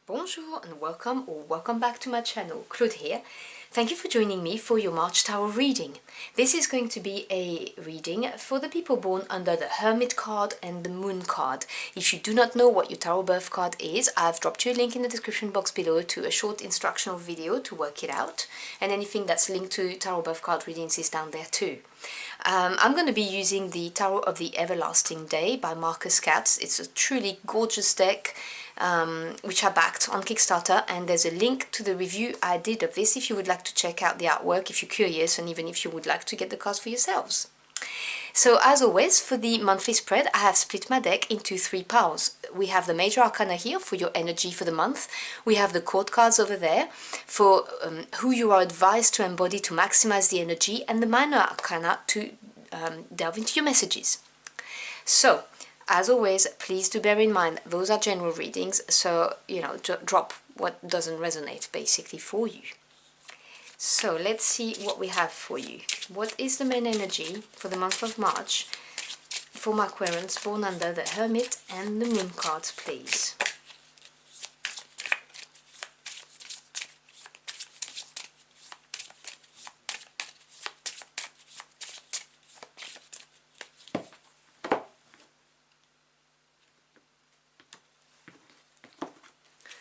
Bonjour and welcome back to my channel. Claude here. Thank you for joining me for your March Tarot reading. This is going to be a reading for the people born under the Hermit card and the Moon card. If you do not know what your tarot birth card is, I've dropped you a link in the description box below to a short instructional video to work it out, and anything that's linked to tarot birth card readings is down there too. I'm going to be using the Tarot of the Everlasting Day by Marcus Katz. It's a truly gorgeous deck, which I backed on Kickstarter, and there's a link to the review I did of this if you would like to check out the artwork, if you're curious, and even if you would like to get the cards for yourselves. So as always, for the monthly spread, I have split my deck into 3 piles. We have the major arcana here for your energy for the month. We have the court cards over there for who you are advised to embody to maximize the energy, and the minor arcana to delve into your messages. So, as always, please do bear in mind, those are general readings, so, drop what doesn't resonate, basically, for you. So, let's see what we have for you. What is the main energy for the month of March for my Aquarians born under the Hermit and the Moon cards, please?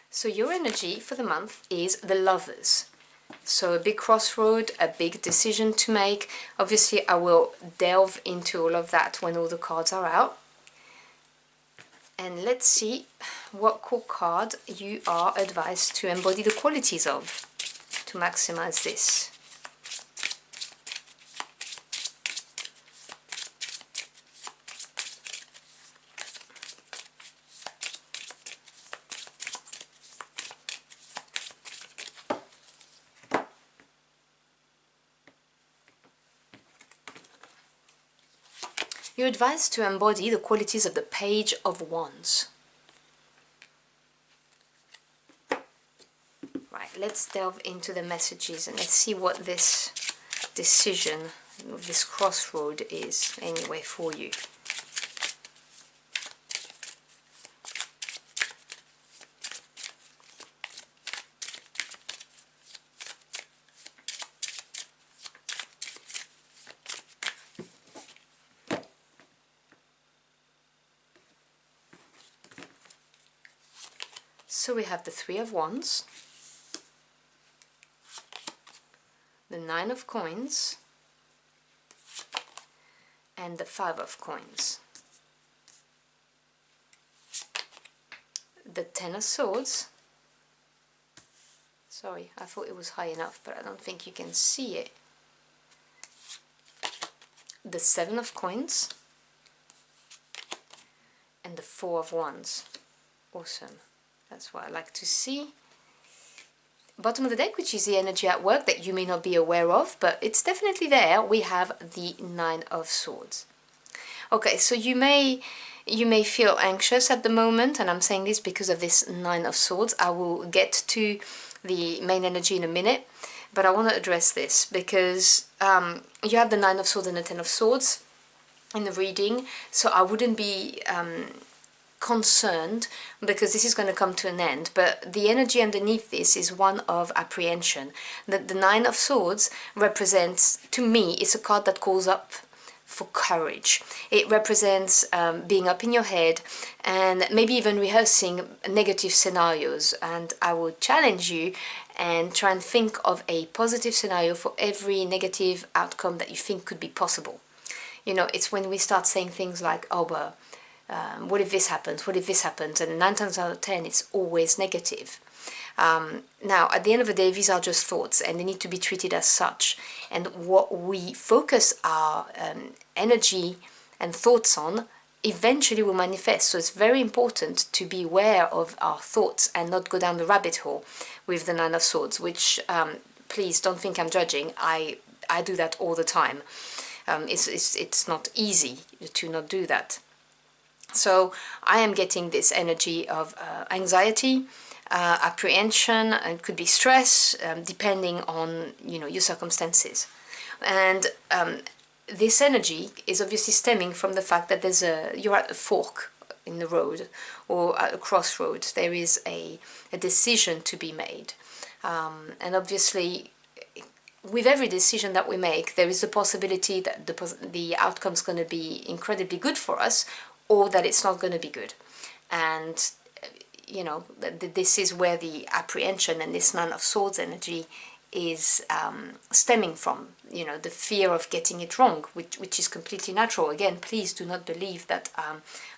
So your energy for the month is the Lovers. So a big crossroad, a big decision to make. Obviously I will delve into all of that when all the cards are out. And let's see what core card you are advised to embody the qualities of to maximize this. You're advised to embody the qualities of the Page of Wands. Right, let's delve into the messages and let's see what this decision, this crossroad is anyway for you. So we have the Three of Wands, the Nine of Coins, and the Five of Coins. The Ten of Swords. Sorry, I thought it was high enough, but I don't think you can see it. The Seven of Coins, and the Four of Wands. Awesome. That's what I like to see. Bottom of the deck, which is the energy at work that you may not be aware of, but it's definitely there. We have the Nine of Swords. Okay, so you may feel anxious at the moment, and I'm saying this because of this Nine of Swords. I will get to the main energy in a minute, but I want to address this because you have the Nine of Swords and the Ten of Swords in the reading, so I wouldn't be concerned because this is going to come to an end, but the energy underneath this is one of apprehension. The Nine of Swords represents, to me, it's a card that calls up for courage. It represents being up in your head and maybe even rehearsing negative scenarios, and I would challenge you and try and think of a positive scenario for every negative outcome that you think could be possible. You know, it's when we start saying things like, oh well, what if this happens, what if this happens, and 9 times out of 10 it's always negative. Now at the end of the day, these are just thoughts and they need to be treated as such, and what we focus our energy and thoughts on eventually will manifest. So it's very important to be aware of our thoughts and not go down the rabbit hole with the Nine of Swords, which please don't think I'm judging. I do that all the time. It's not easy to not do that. So I am getting this energy of anxiety, apprehension, and it could be stress, depending on your circumstances. And this energy is obviously stemming from the fact that you're at a fork in the road or at a crossroads. There is a decision to be made. And obviously, with every decision that we make, there is the possibility that the outcome is going to be incredibly good for us, or that it's not going to be good. And you know, this is where the apprehension and this Nine of Swords energy is stemming from, you know, the fear of getting it wrong, which is completely natural. Again, please do not believe that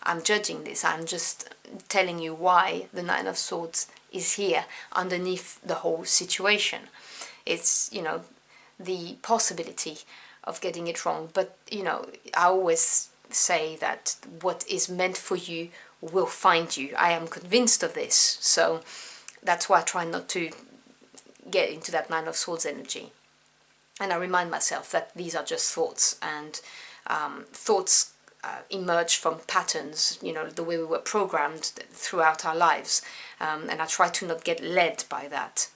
I'm judging this. I'm just telling you why the Nine of Swords is here underneath the whole situation. It's, you know, the possibility of getting it wrong. But, you know, I always say that what is meant for you will find you. I am convinced of this. So that's why I try not to get into that Nine of Swords energy. And I remind myself that these are just thoughts, and thoughts emerge from patterns, you know, the way we were programmed throughout our lives. And I try to not get led by that.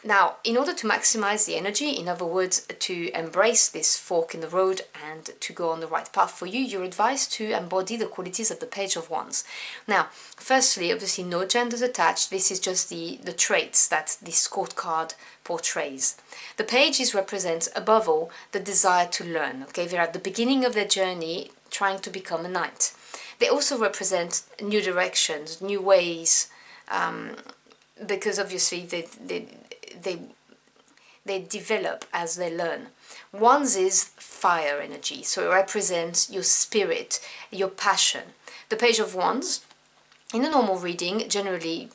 Now, in order to maximize the energy, in other words, to embrace this fork in the road and to go on the right path for you, you're advised to embody the qualities of the Page of Wands. Now, firstly, obviously no genders attached. This is just the traits that this court card portrays. The pages represent, above all, the desire to learn. Okay, they're at the beginning of their journey trying to become a knight. They also represent new directions, new ways, because obviously they develop as they learn. Wands is fire energy, so it represents your spirit, your passion. The Page of Wands, in a normal reading, generally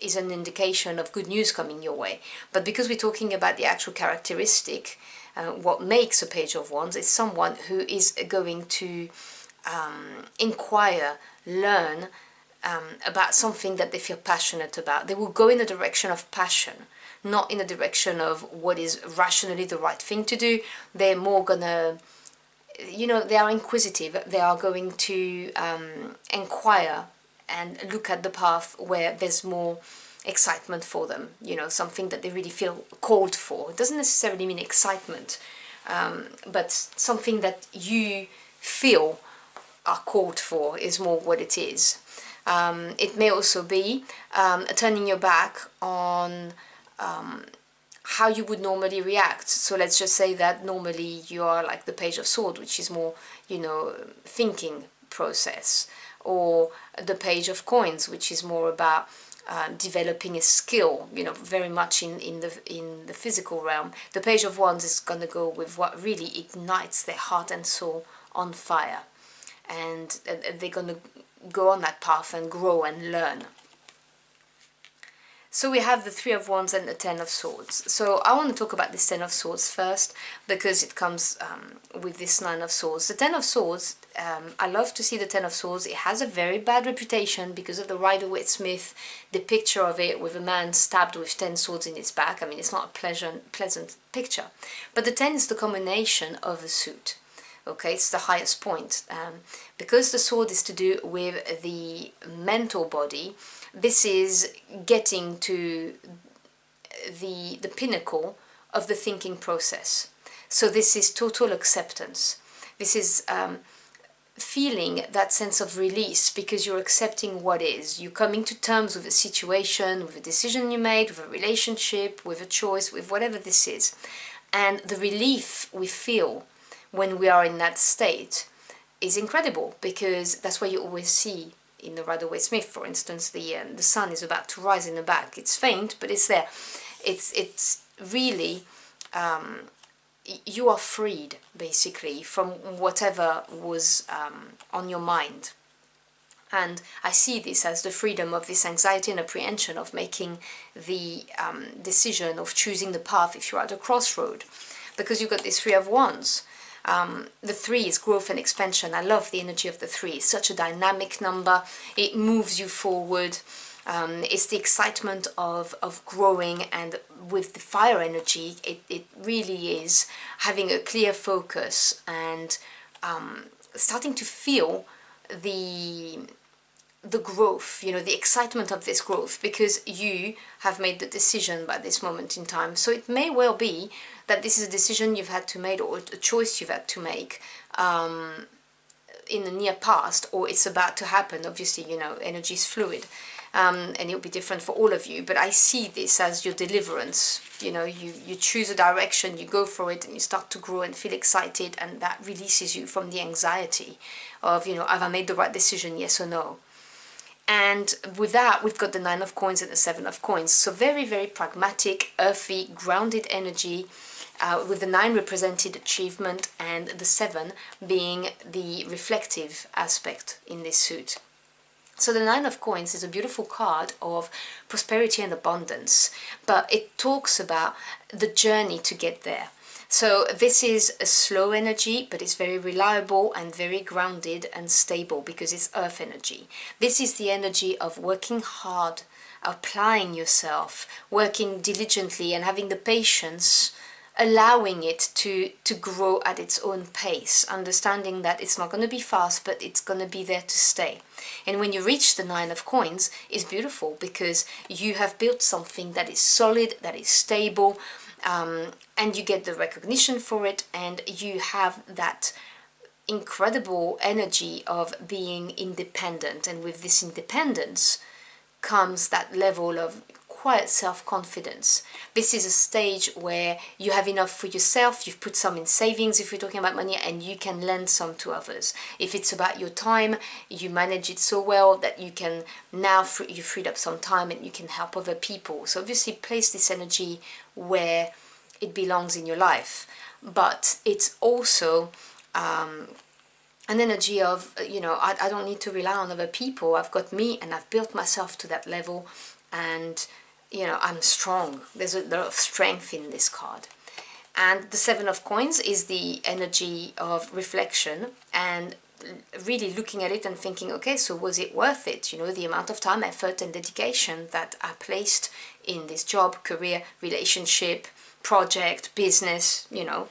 is an indication of good news coming your way. But because we're talking about the actual characteristic, what makes a Page of Wands is someone who is going to inquire, learn about something that they feel passionate about. They will go in the direction of passion, not in the direction of what is rationally the right thing to do. They're more gonna, you know, they are inquisitive. They are going to inquire and look at the path where there's more excitement for them, you know, something that they really feel called for. It doesn't necessarily mean excitement, but something that you feel are called for is more what it is. It may also be turning your back on how you would normally react. So let's just say that normally you are like the Page of Swords, which is more, you know, thinking process, or the Page of Coins, which is more about developing a skill, you know, very much in the physical realm. The Page of Wands is going to go with what really ignites their heart and soul on fire, and they're going to go on that path and grow and learn. So we have the Three of Wands and the Ten of Swords. So I want to talk about this Ten of Swords first, because it comes with this Nine of Swords. The Ten of Swords, I love to see the Ten of Swords. It has a very bad reputation because of the Rider-Waite-Smith, the picture of it with a man stabbed with 10 swords in his back. I mean, it's not a pleasant picture. But the 10 is the combination of a suit. Okay, it's the highest point. Because the sword is to do with the mental body, this is getting to the pinnacle of the thinking process. So this is total acceptance. This is feeling that sense of release because you're accepting what is. You're coming to terms with a situation, with a decision you made, with a relationship, with a choice, with whatever this is. And the relief we feel when we are in that state is incredible, because that's what you always see in the Rider-Waite-Smith, for instance. The sun is about to rise in the back. It's faint, but it's there. It's really, you are freed, basically, from whatever was on your mind. And I see this as the freedom of this anxiety and apprehension of making the decision of choosing the path if you're at a crossroad. Because you've got this Three of Wands. The 3 is growth and expansion. I love the energy of the 3. It's such a dynamic number. It moves you forward. It's the excitement of growing, and with the fire energy, it really is having a clear focus and starting to feel the growth, you know, the excitement of this growth, because you have made the decision by this moment in time. So it may well be that this is a decision you've had to make, or a choice you've had to make in the near past or it's about to happen. Obviously, you know, energy is fluid, and it'll be different for all of you, but I see this as your deliverance. You know, you choose a direction, you go for it, and you start to grow and feel excited, and that releases you from the anxiety of, you know, have I made the right decision, yes or no? And with that, we've got the 9 of coins and the 7 of coins. So very, very pragmatic, earthy, grounded energy, with the 9 represented achievement and the 7 being the reflective aspect in this suit. So the 9 of coins is a beautiful card of prosperity and abundance, but it talks about the journey to get there. So this is a slow energy, but it's very reliable and very grounded and stable because it's earth energy. This is the energy of working hard, applying yourself, working diligently and having the patience, allowing it to grow at its own pace, understanding that it's not going to be fast, but it's going to be there to stay. And when you reach the 9 of coins, it's beautiful because you have built something that is solid, that is stable, and you get the recognition for it, and you have that incredible energy of being independent. And with this independence comes that level of quiet self-confidence. This is a stage where you have enough for yourself, you've put some in savings if we're talking about money, and you can lend some to others. If it's about your time, you manage it so well that you can now, you freed up some time and you can help other people. So obviously place this energy where it belongs in your life. But it's also an energy of, you know, I don't need to rely on other people. I've got me and I've built myself to that level, and you know, I'm strong. There's a lot of strength in this card. And the 7 of coins is the energy of reflection and really looking at it and thinking, okay, so was it worth it? You know, the amount of time, effort and dedication that I placed in this job, career, relationship, project, business, you know,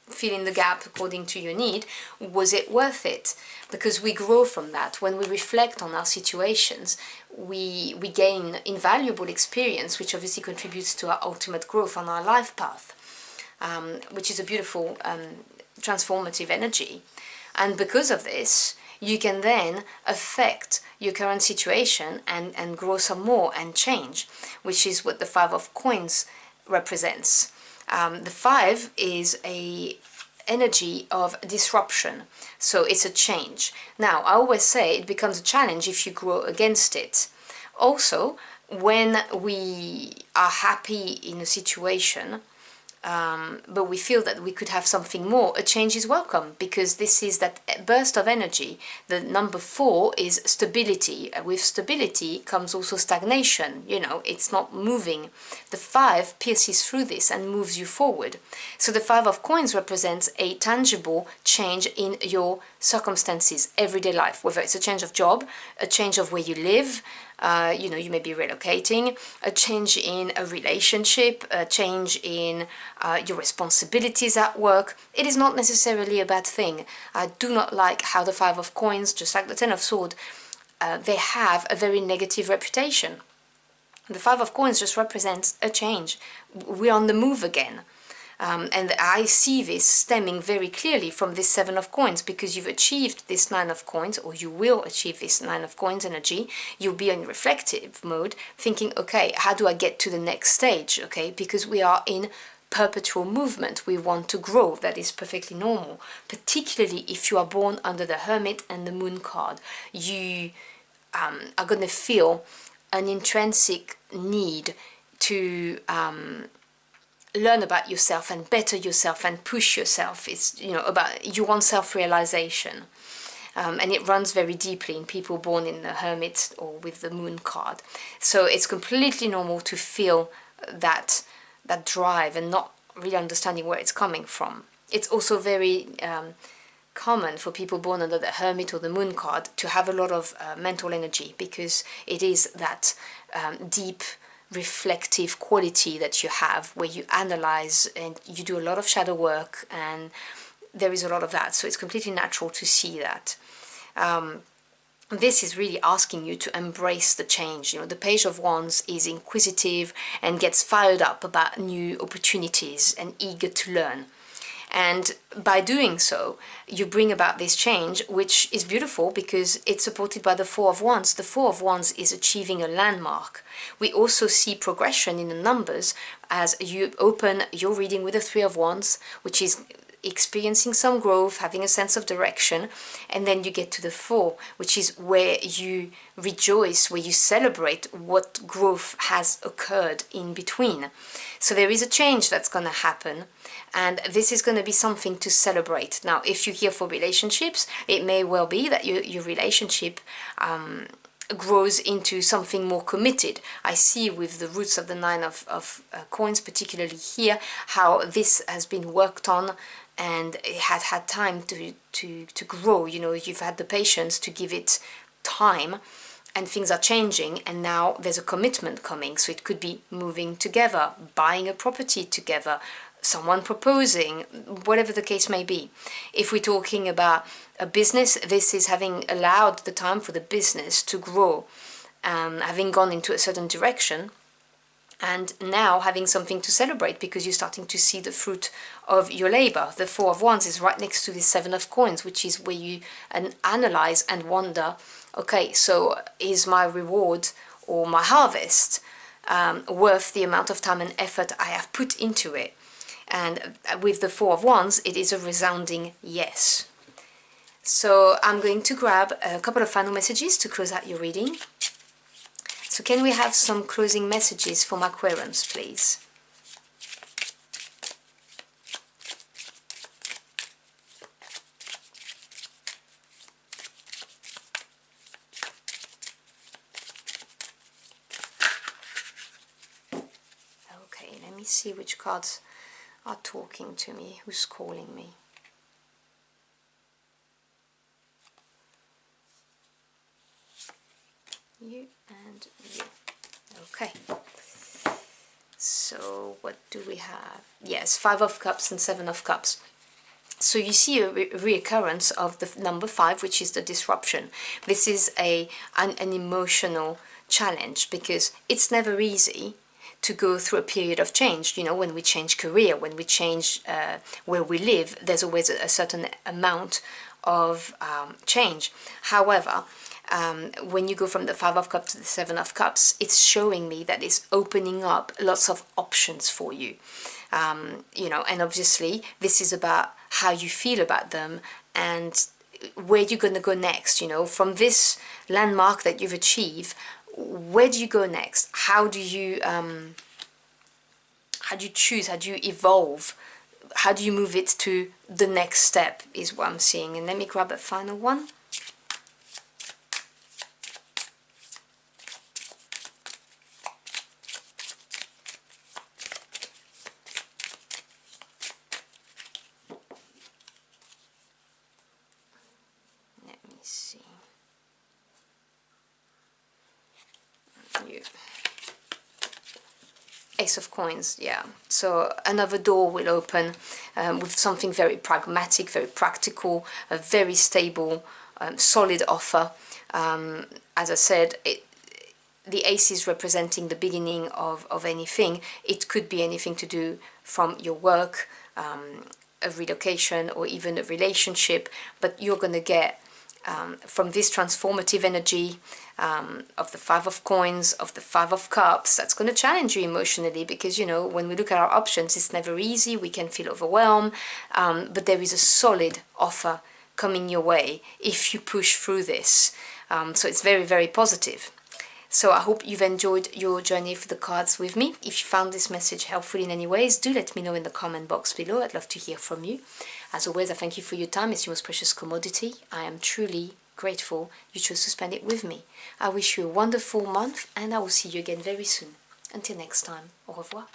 fill in the gap according to your need. Was it worth it? Because we grow from that. When we reflect on our situations, we gain invaluable experience, which obviously contributes to our ultimate growth on our life path, which is a beautiful transformative energy. And because of this, you can then affect your current situation and grow some more and change, which is what the 5 of coins represents. The 5 is a energy of disruption, so it's a change. Now, I always say it becomes a challenge if you grow against it. Also, when we are happy in a situation, but we feel that we could have something more, a change is welcome, because this is that burst of energy. The number 4 is stability. With stability comes also stagnation. You know, it's not moving. The 5 pierces through this and moves you forward. So the 5 of coins represents a tangible change in your circumstances, everyday life, whether it's a change of job, a change of where you live, you know, you may be relocating, a change in a relationship, a change in your responsibilities at work. It is not necessarily a bad thing. I do not like how the 5 of coins, just like the 10 of swords, they have a very negative reputation. The 5 of coins just represents a change. We're on the move again. And I see this stemming very clearly from this 7 of coins, because you've achieved this 9 of coins, or you will achieve this 9 of coins energy. You'll be in reflective mode, thinking, okay, how do I get to the next stage? Okay, because we are in perpetual movement. We want to grow. That is perfectly normal, particularly if you are born under the Hermit and the Moon card. You are going to feel an intrinsic need to learn about yourself and better yourself and push yourself. It's, you know, about, you want self-realization, and it runs very deeply in people born in the Hermit or with the Moon card. So it's completely normal to feel that drive and not really understanding where it's coming from. It's also very common for people born under the Hermit or the Moon card to have a lot of mental energy, because it is that deep reflective quality that you have, where you analyze and you do a lot of shadow work, and there is a lot of that. So it's completely natural to see that. This is really asking you to embrace the change. You know, the Page of Wands is inquisitive and gets fired up about new opportunities and eager to learn. And by doing so, you bring about this change, which is beautiful because it's supported by the Four of Wands. The Four of Wands is achieving a landmark. We also see progression in the numbers as you open your reading with the Three of Wands, which is experiencing some growth, having a sense of direction, and then you get to the Four, which is where you rejoice, where you celebrate what growth has occurred in between. So there is a change that's going to happen, and this is going to be something to celebrate. Now, if you're here for relationships, it may well be that your relationship grows into something more committed. I see with the roots of the Nine of Coins, particularly here, how this has been worked on, and it has had time to grow. You know, you've had the patience to give it time, and things are changing, and now there's a commitment coming. So it could be moving together, buying a property together, someone proposing, whatever the case may be. If we're talking about a business, this is having allowed the time for the business to grow, having gone into a certain direction, and now having something to celebrate because you're starting to see the fruit of your labor. The Four of Wands is right next to the Seven of Coins, which is where you analyze and wonder, okay, so is my reward or my harvest worth the amount of time and effort I have put into it? And with the Four of Wands, it is a resounding yes. So I'm going to grab a couple of final messages to close out your reading. So can we have some closing messages for my Aquarians, please? Okay, let me see which cards are talking to me, who's calling me. You and you. Okay. So what do we have? Yes, Five of Cups and Seven of Cups. So you see a reoccurrence of the number 5, which is the disruption. This is an emotional challenge because it's never easy to go through a period of change. You know, when we change career, when we change where we live, there's always a certain amount of change. However, when you go from the Five of Cups to the Seven of Cups, it's showing me that it's opening up lots of options for you. You know, and obviously this is about how you feel about them and where you're going to go next. You know, from this landmark that you've achieved, where do you go next? How do you choose? How do you evolve? How do you move it to the next step is what I'm seeing. And let me grab a final one. Ace of Coins, yeah. So another door will open with something very pragmatic, very practical, a very stable, solid offer. As I said, the ace is representing the beginning of anything. It could be anything to do from your work, a relocation, or even a relationship, but you're going to get from this transformative energy of the Five of Coins, of the Five of Cups, that's going to challenge you emotionally because, you know, when we look at our options, it's never easy. We can feel overwhelmed, but there is a solid offer coming your way if you push through this. So it's very, very positive. So I hope you've enjoyed your journey for the cards with me. If you found this message helpful in any ways, do let me know in the comment box below. I'd love to hear from you. As always, I thank you for your time. It's your most precious commodity. I am truly grateful you chose to spend it with me. I wish you a wonderful month and I will see you again very soon. Until next time, au revoir.